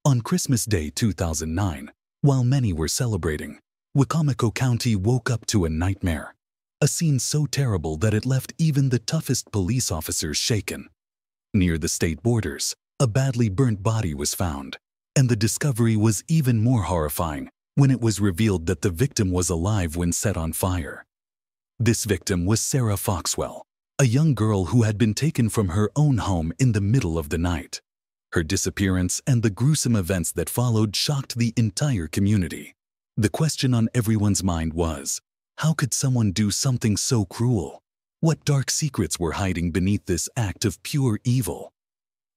On Christmas Day 2009, while many were celebrating, Wicomico County woke up to a nightmare. A scene so terrible that it left even the toughest police officers shaken. Near the state borders, a badly burnt body was found, and the discovery was even more horrifying when it was revealed that the victim was alive when set on fire. This victim was Sarah Foxwell, a young girl who had been taken from her own home in the middle of the night. Her disappearance and the gruesome events that followed shocked the entire community. The question on everyone's mind was, how could someone do something so cruel? What dark secrets were hiding beneath this act of pure evil?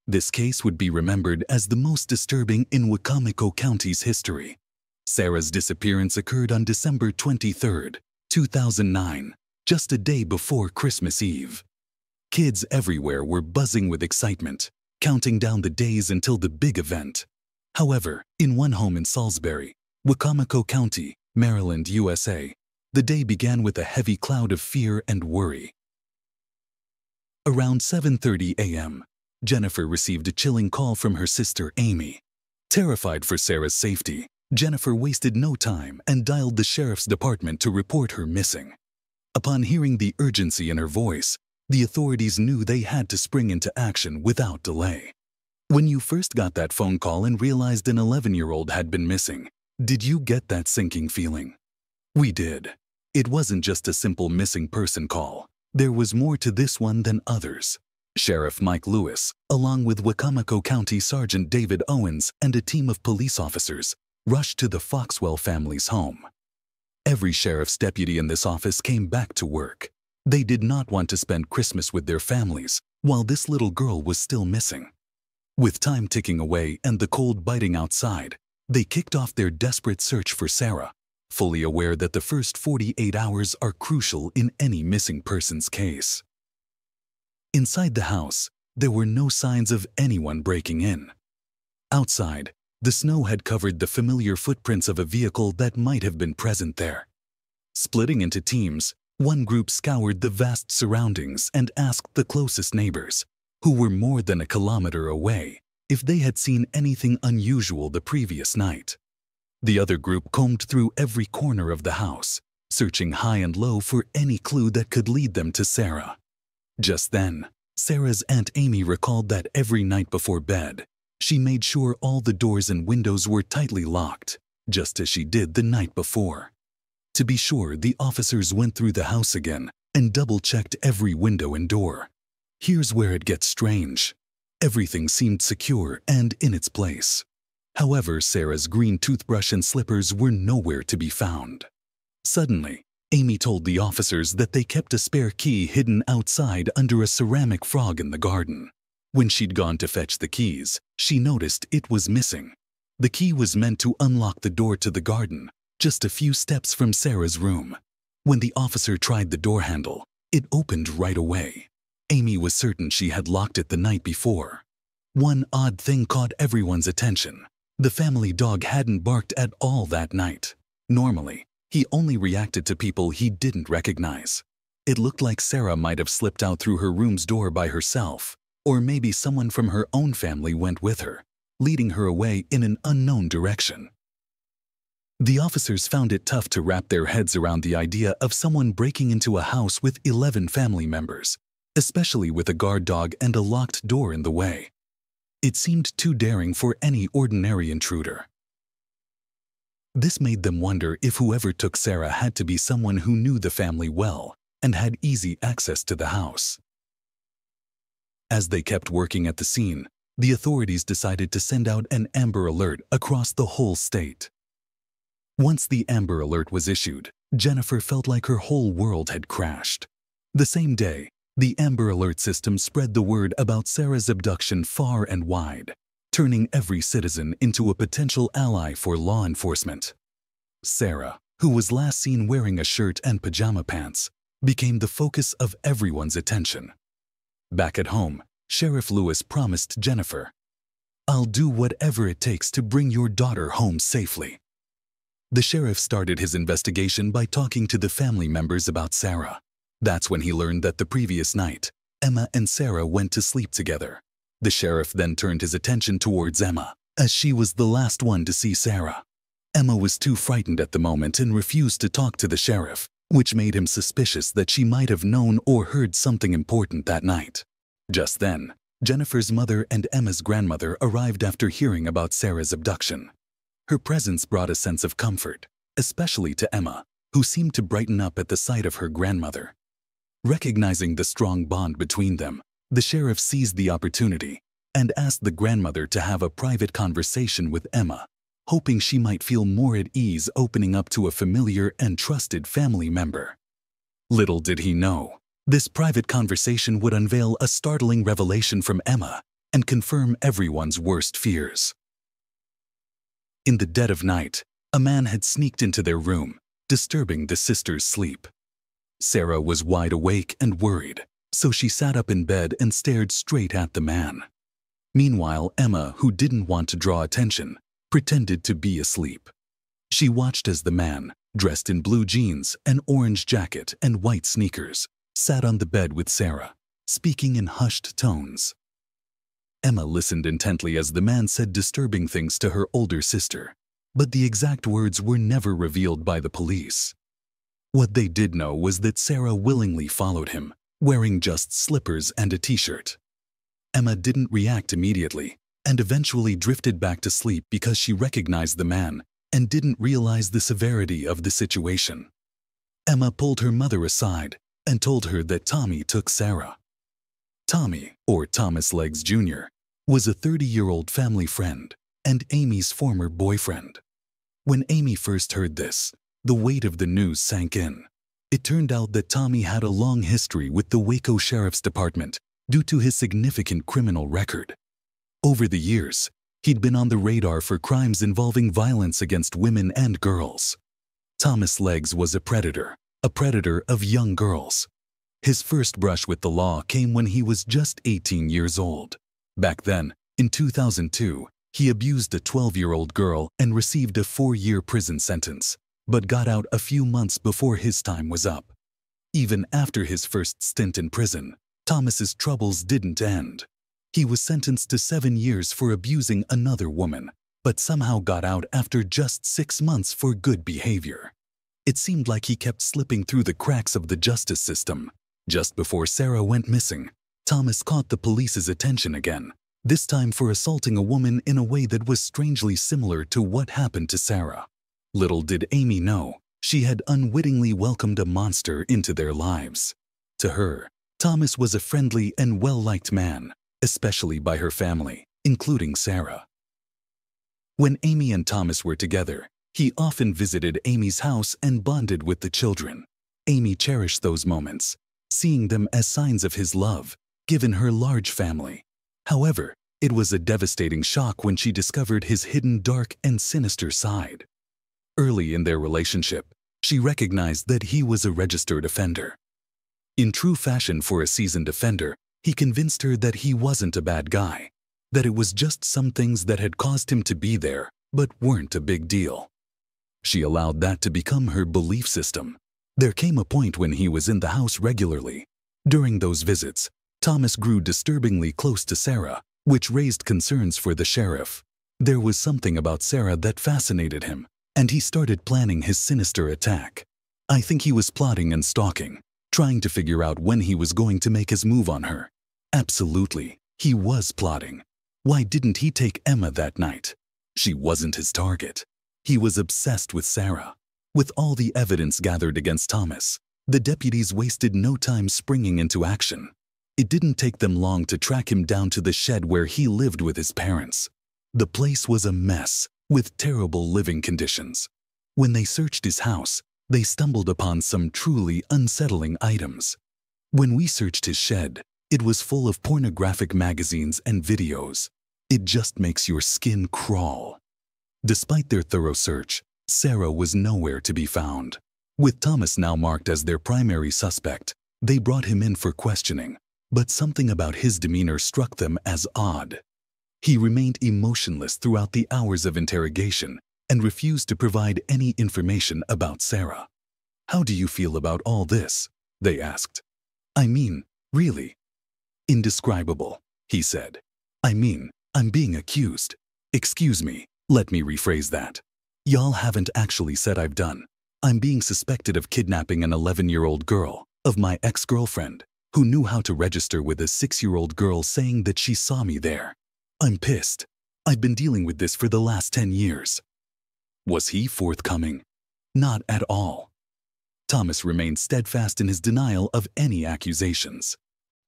This case would be remembered as the most disturbing in Wicomico County's history. Sarah's disappearance occurred on December 23, 2009, just a day before Christmas Eve. Kids everywhere were buzzing with excitement, counting down the days until the big event. However, in one home in Salisbury, Wicomico County, Maryland, USA, the day began with a heavy cloud of fear and worry. Around 7:30 a.m., Jennifer received a chilling call from her sister Amy. Terrified for Sarah's safety, Jennifer wasted no time and dialed the sheriff's department to report her missing. Upon hearing the urgency in her voice, the authorities knew they had to spring into action without delay. When you first got that phone call and realized an 11-year-old had been missing, did you get that sinking feeling? We did. It wasn't just a simple missing person call. There was more to this one than others. Sheriff Mike Lewis, along with Wicomico County Sergeant David Owens and a team of police officers, rushed to the Foxwell family's home. Every sheriff's deputy in this office came back to work. They did not want to spend Christmas with their families while this little girl was still missing. With time ticking away and the cold biting outside, they kicked off their desperate search for Sarah, fully aware that the first 48 hours are crucial in any missing persons case. Inside the house, there were no signs of anyone breaking in. Outside, the snow had covered the familiar footprints of a vehicle that might have been present there. Splitting into teams, one group scoured the vast surroundings and asked the closest neighbors, who were more than a kilometer away, if they had seen anything unusual the previous night. The other group combed through every corner of the house, searching high and low for any clue that could lead them to Sarah. Just then, Sarah's Aunt Amy recalled that every night before bed, she made sure all the doors and windows were tightly locked, just as she did the night before. To be sure, the officers went through the house again and double-checked every window and door. Here's where it gets strange. Everything seemed secure and in its place. However, Sarah's green toothbrush and slippers were nowhere to be found. Suddenly, Amy told the officers that they kept a spare key hidden outside under a ceramic frog in the garden. When she'd gone to fetch the keys, she noticed it was missing. The key was meant to unlock the door to the garden, just a few steps from Sarah's room. When the officer tried the door handle, it opened right away. Amy was certain she had locked it the night before. One odd thing caught everyone's attention. The family dog hadn't barked at all that night. Normally, he only reacted to people he didn't recognize. It looked like Sarah might have slipped out through her room's door by herself, or maybe someone from her own family went with her, leading her away in an unknown direction. The officers found it tough to wrap their heads around the idea of someone breaking into a house with 11 family members, especially with a guard dog and a locked door in the way. It seemed too daring for any ordinary intruder. This made them wonder if whoever took Sarah had to be someone who knew the family well and had easy access to the house. As they kept working at the scene, the authorities decided to send out an Amber Alert across the whole state. Once the Amber Alert was issued, Jennifer felt like her whole world had crashed. The same day, the Amber Alert system spread the word about Sarah's abduction far and wide, turning every citizen into a potential ally for law enforcement. Sarah, who was last seen wearing a shirt and pajama pants, became the focus of everyone's attention. Back at home, Sheriff Lewis promised Jennifer, "I'll do whatever it takes to bring your daughter home safely." The sheriff started his investigation by talking to the family members about Sarah. That's when he learned that the previous night, Emma and Sarah went to sleep together. The sheriff then turned his attention towards Emma, as she was the last one to see Sarah. Emma was too frightened at the moment and refused to talk to the sheriff, which made him suspicious that she might have known or heard something important that night. Just then, Jennifer's mother and Emma's grandmother arrived after hearing about Sarah's abduction. Her presence brought a sense of comfort, especially to Emma, who seemed to brighten up at the sight of her grandmother. Recognizing the strong bond between them, the sheriff seized the opportunity and asked the grandmother to have a private conversation with Emma, hoping she might feel more at ease opening up to a familiar and trusted family member. Little did he know, this private conversation would unveil a startling revelation from Emma and confirm everyone's worst fears. In the dead of night, a man had sneaked into their room, disturbing the sisters' sleep. Sarah was wide awake and worried, so she sat up in bed and stared straight at the man. Meanwhile, Emma, who didn't want to draw attention, pretended to be asleep. She watched as the man, dressed in blue jeans, an orange jacket, and white sneakers, sat on the bed with Sarah, speaking in hushed tones. Emma listened intently as the man said disturbing things to her older sister, but the exact words were never revealed by the police. What they did know was that Sarah willingly followed him, wearing just slippers and a t-shirt. Emma didn't react immediately and eventually drifted back to sleep because she recognized the man and didn't realize the severity of the situation. Emma pulled her mother aside and told her that Tommy took Sarah. Tommy, or Thomas Leggs Jr., was a 30-year-old family friend and Amy's former boyfriend. When Amy first heard this, the weight of the news sank in. It turned out that Tommy had a long history with the Waco Sheriff's Department due to his significant criminal record. Over the years, he'd been on the radar for crimes involving violence against women and girls. Thomas Leggs was a predator of young girls. His first brush with the law came when he was just 18 years old. Back then, in 2002, he abused a 12-year-old girl and received a 4-year prison sentence, but got out a few months before his time was up. Even after his first stint in prison, Thomas's troubles didn't end. He was sentenced to 7 years for abusing another woman, but somehow got out after just 6 months for good behavior. It seemed like he kept slipping through the cracks of the justice system. Just before Sarah went missing, Thomas caught the police's attention again, this time for assaulting a woman in a way that was strangely similar to what happened to Sarah. Little did Amy know, she had unwittingly welcomed a monster into their lives. To her, Thomas was a friendly and well-liked man, especially by her family, including Sarah. When Amy and Thomas were together, he often visited Amy's house and bonded with the children. Amy cherished those moments, seeing them as signs of his love, given her large family. However, it was a devastating shock when she discovered his hidden dark and sinister side. Early in their relationship, she recognized that he was a registered offender. In true fashion for a seasoned offender, he convinced her that he wasn't a bad guy, that it was just some things that had caused him to be there, but weren't a big deal. She allowed that to become her belief system. There came a point when he was in the house regularly. During those visits, Thomas grew disturbingly close to Sarah, which raised concerns for the sheriff. There was something about Sarah that fascinated him, and he started planning his sinister attack. I think he was plotting and stalking, trying to figure out when he was going to make his move on her. Absolutely, he was plotting. Why didn't he take Emma that night? She wasn't his target. He was obsessed with Sarah. With all the evidence gathered against Thomas, the deputies wasted no time springing into action. It didn't take them long to track him down to the shed where he lived with his parents. The place was a mess, with terrible living conditions. When they searched his house, they stumbled upon some truly unsettling items. When we searched his shed, it was full of pornographic magazines and videos. It just makes your skin crawl. Despite their thorough search, Sarah was nowhere to be found. With Thomas now marked as their primary suspect, they brought him in for questioning, but something about his demeanor struck them as odd. He remained emotionless throughout the hours of interrogation and refused to provide any information about Sarah. "How do you feel about all this?" they asked. "I mean, really?" "Indescribable," he said. "I mean, I'm being accused. Excuse me, let me rephrase that. Y'all haven't actually said I've done. I'm being suspected of kidnapping an 11-year-old girl, of my ex-girlfriend, who knew how to register with a 6-year-old girl saying that she saw me there. I'm pissed. I've been dealing with this for the last 10 years. Was he forthcoming? Not at all. Thomas remained steadfast in his denial of any accusations.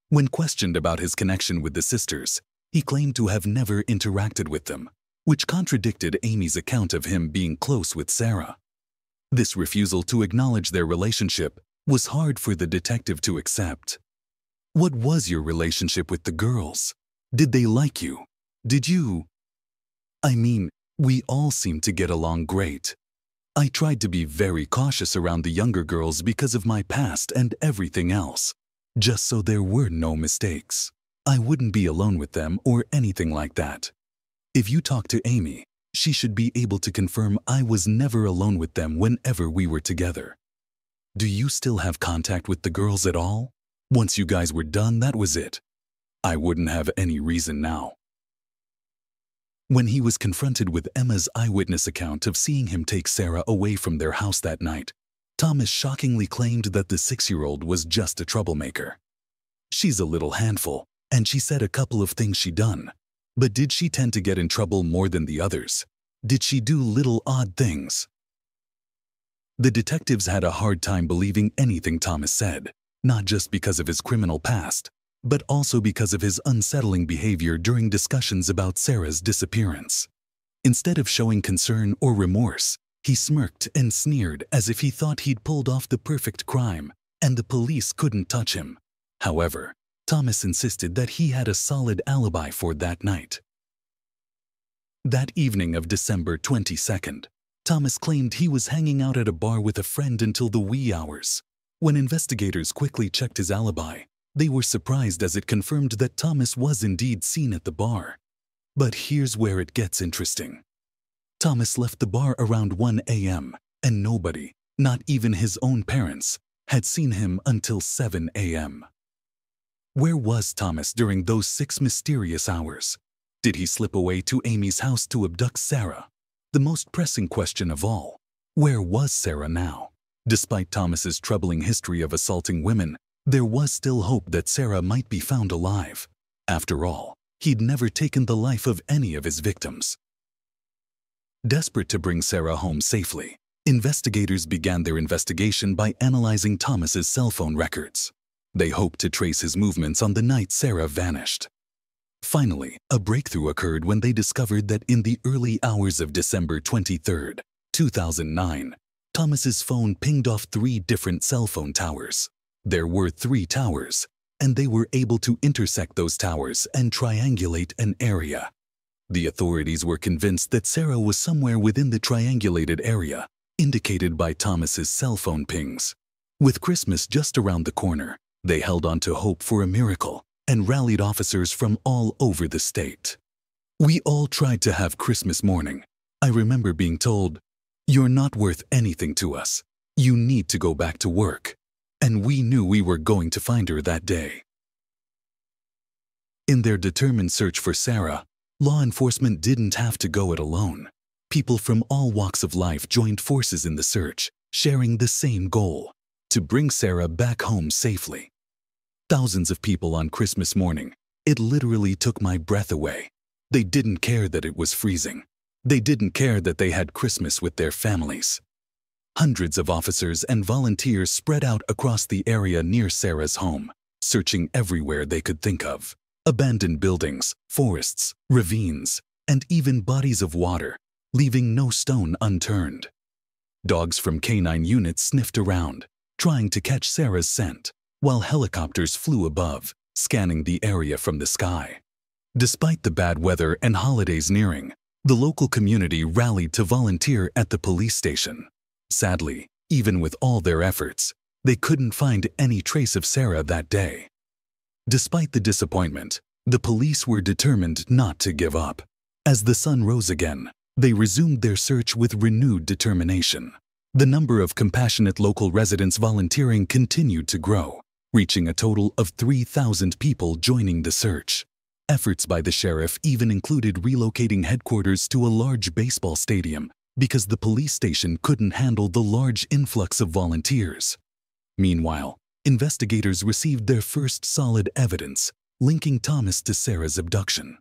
When questioned about his connection with the sisters, he claimed to have never interacted with them, which contradicted Amy's account of him being close with Sarah. This refusal to acknowledge their relationship was hard for the detective to accept. What was your relationship with the girls? Did they like you? Did you? I mean, we all seemed to get along great. I tried to be very cautious around the younger girls because of my past and everything else, just so there were no mistakes. I wouldn't be alone with them or anything like that. If you talk to Amy, she should be able to confirm I was never alone with them whenever we were together. Do you still have contact with the girls at all? Once you guys were done, that was it. I wouldn't have any reason now. When he was confronted with Emma's eyewitness account of seeing him take Sarah away from their house that night, Thomas shockingly claimed that the 6-year-old was just a troublemaker. She's a little handful, and she said a couple of things she done. But did she tend to get in trouble more than the others? Did she do little odd things? The detectives had a hard time believing anything Thomas said, not just because of his criminal past, but also because of his unsettling behavior during discussions about Sarah's disappearance. Instead of showing concern or remorse, he smirked and sneered as if he thought he'd pulled off the perfect crime and the police couldn't touch him. However, Thomas insisted that he had a solid alibi for that night. That evening of December 22nd, Thomas claimed he was hanging out at a bar with a friend until the wee hours. When investigators quickly checked his alibi, they were surprised as it confirmed that Thomas was indeed seen at the bar. But here's where it gets interesting. Thomas left the bar around 1 a.m., and nobody, not even his own parents, had seen him until 7 a.m. Where was Thomas during those 6 mysterious hours? Did he slip away to Amy's house to abduct Sarah? The most pressing question of all, where was Sarah now? Despite Thomas's troubling history of assaulting women, there was still hope that Sarah might be found alive. After all, he'd never taken the life of any of his victims. Desperate to bring Sarah home safely, investigators began their investigation by analyzing Thomas's cell phone records. They hoped to trace his movements on the night Sarah vanished. Finally, a breakthrough occurred when they discovered that in the early hours of December 23, 2009, Thomas's phone pinged off 3 different cell phone towers. There were 3 towers, and they were able to intersect those towers and triangulate an area. The authorities were convinced that Sarah was somewhere within the triangulated area, indicated by Thomas's cell phone pings. With Christmas just around the corner, they held on to hope for a miracle and rallied officers from all over the state. We all tried to have Christmas morning. I remember being told, "You're not worth anything to us. You need to go back to work." And we knew we were going to find her that day. In their determined search for Sarah, law enforcement didn't have to go it alone. People from all walks of life joined forces in the search, sharing the same goal: to bring Sarah back home safely. Thousands of people on Christmas morning. It literally took my breath away. They didn't care that it was freezing. They didn't care that they had Christmas with their families. Hundreds of officers and volunteers spread out across the area near Sarah's home, searching everywhere they could think of. Abandoned buildings, forests, ravines, and even bodies of water, leaving no stone unturned. Dogs from canine units sniffed around, trying to catch Sarah's scent, while helicopters flew above, scanning the area from the sky. Despite the bad weather and holidays nearing, the local community rallied to volunteer at the police station. Sadly, even with all their efforts, they couldn't find any trace of Sarah that day. Despite the disappointment, the police were determined not to give up. As the sun rose again, they resumed their search with renewed determination. The number of compassionate local residents volunteering continued to grow, reaching a total of 3,000 people joining the search. Efforts by the sheriff even included relocating headquarters to a large baseball stadium because the police station couldn't handle the large influx of volunteers. Meanwhile, investigators received their first solid evidence linking Thomas to Sarah's abduction.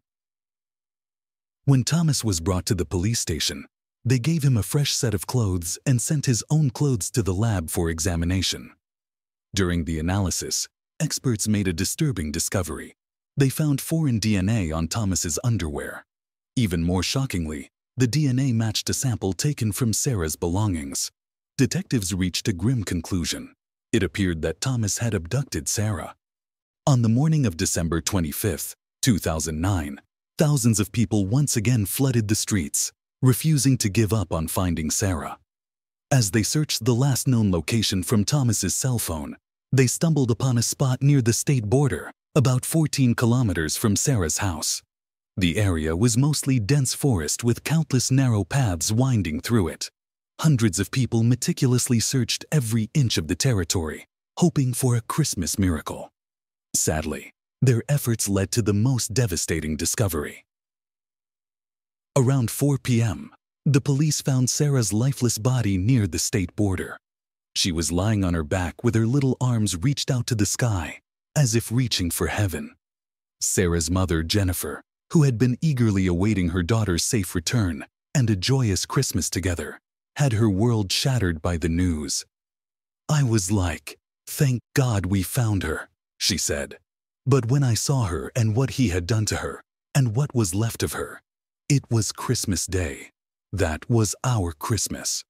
When Thomas was brought to the police station, they gave him a fresh set of clothes and sent his own clothes to the lab for examination. During the analysis, experts made a disturbing discovery. They found foreign DNA on Thomas's underwear. Even more shockingly, the DNA matched a sample taken from Sarah's belongings. Detectives reached a grim conclusion. It appeared that Thomas had abducted Sarah. On the morning of December 25, 2009, thousands of people once again flooded the streets, refusing to give up on finding Sarah. As they searched the last known location from Thomas's cell phone, they stumbled upon a spot near the state border, about 14 kilometers from Sarah's house. The area was mostly dense forest with countless narrow paths winding through it. Hundreds of people meticulously searched every inch of the territory, hoping for a Christmas miracle. Sadly, their efforts led to the most devastating discovery. Around 4 p.m., the police found Sarah's lifeless body near the state border. She was lying on her back with her little arms reached out to the sky, as if reaching for heaven. Sarah's mother, Jennifer, who had been eagerly awaiting her daughter's safe return and a joyous Christmas together, had her world shattered by the news. "I was like, thank God we found her," she said. "But when I saw her and what he had done to her, and what was left of her, it was Christmas Day. That was our Christmas."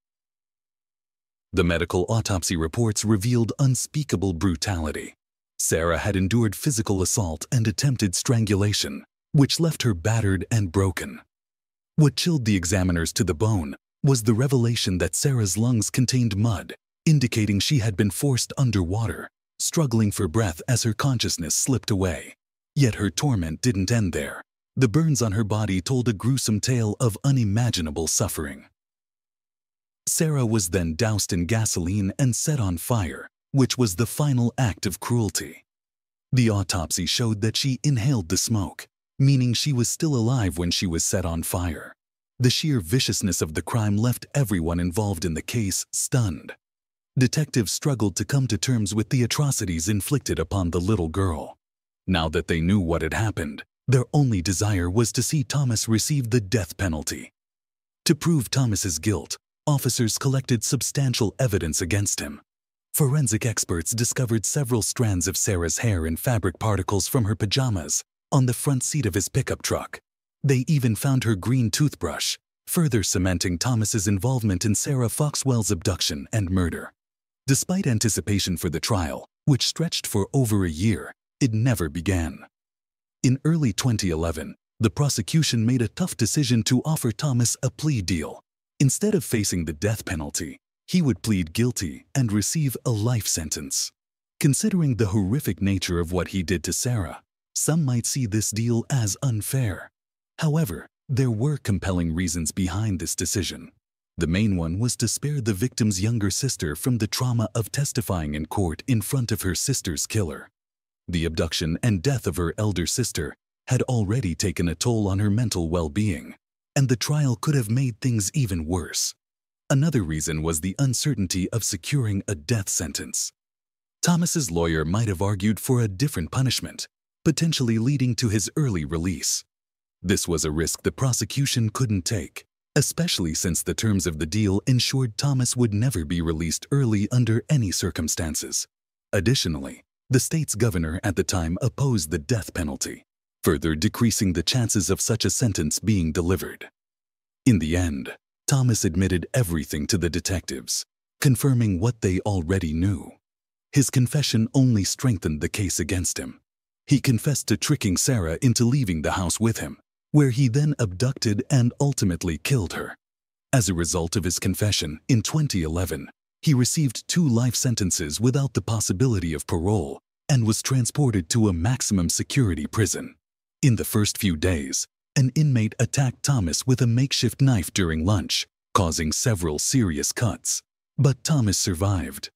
The medical autopsy reports revealed unspeakable brutality. Sarah had endured physical assault and attempted strangulation, which left her battered and broken. What chilled the examiners to the bone was the revelation that Sarah's lungs contained mud, indicating she had been forced underwater, struggling for breath as her consciousness slipped away. Yet her torment didn't end there. The burns on her body told a gruesome tale of unimaginable suffering. Sarah was then doused in gasoline and set on fire, which was the final act of cruelty. The autopsy showed that she inhaled the smoke, meaning she was still alive when she was set on fire. The sheer viciousness of the crime left everyone involved in the case stunned. Detectives struggled to come to terms with the atrocities inflicted upon the little girl. Now that they knew what had happened, their only desire was to see Thomas receive the death penalty. To prove Thomas's guilt, officers collected substantial evidence against him. Forensic experts discovered several strands of Sarah's hair and fabric particles from her pajamas on the front seat of his pickup truck. They even found her green toothbrush, further cementing Thomas's involvement in Sarah Foxwell's abduction and murder. Despite anticipation for the trial, which stretched for over a year, it never began. In early 2011, the prosecution made a tough decision to offer Thomas a plea deal. Instead of facing the death penalty, he would plead guilty and receive a life sentence. Considering the horrific nature of what he did to Sarah, some might see this deal as unfair. However, there were compelling reasons behind this decision. The main one was to spare the victim's younger sister from the trauma of testifying in court in front of her sister's killer. The abduction and death of her elder sister had already taken a toll on her mental well-being, and the trial could have made things even worse. Another reason was the uncertainty of securing a death sentence. Thomas's lawyer might have argued for a different punishment, potentially leading to his early release. This was a risk the prosecution couldn't take, especially since the terms of the deal ensured Thomas would never be released early under any circumstances. Additionally, the state's governor at the time opposed the death penalty, further decreasing the chances of such a sentence being delivered. In the end, Thomas admitted everything to the detectives, confirming what they already knew. His confession only strengthened the case against him. He confessed to tricking Sarah into leaving the house with him, where he then abducted and ultimately killed her. As a result of his confession, in 2011, he received 2 life sentences without the possibility of parole and was transported to a maximum security prison. In the first few days, an inmate attacked Thomas with a makeshift knife during lunch, causing several serious cuts. But Thomas survived.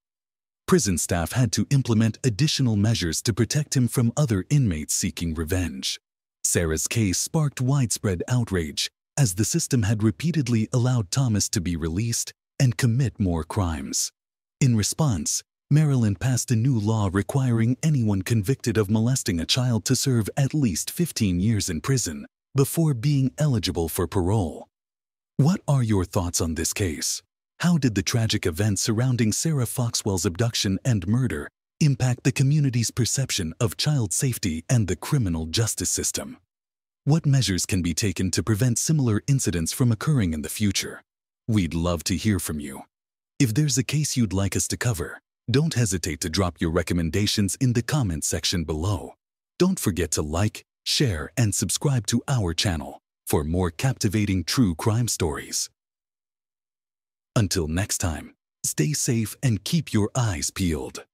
Prison staff had to implement additional measures to protect him from other inmates seeking revenge. Sarah's case sparked widespread outrage, as the system had repeatedly allowed Thomas to be released and commit more crimes. In response, Maryland passed a new law requiring anyone convicted of molesting a child to serve at least 15 years in prison before being eligible for parole. What are your thoughts on this case? How did the tragic events surrounding Sarah Foxwell's abduction and murder impact the community's perception of child safety and the criminal justice system? What measures can be taken to prevent similar incidents from occurring in the future? We'd love to hear from you. If there's a case you'd like us to cover, don't hesitate to drop your recommendations in the comments section below. Don't forget to like, share, and subscribe to our channel for more captivating true crime stories. Until next time, stay safe and keep your eyes peeled.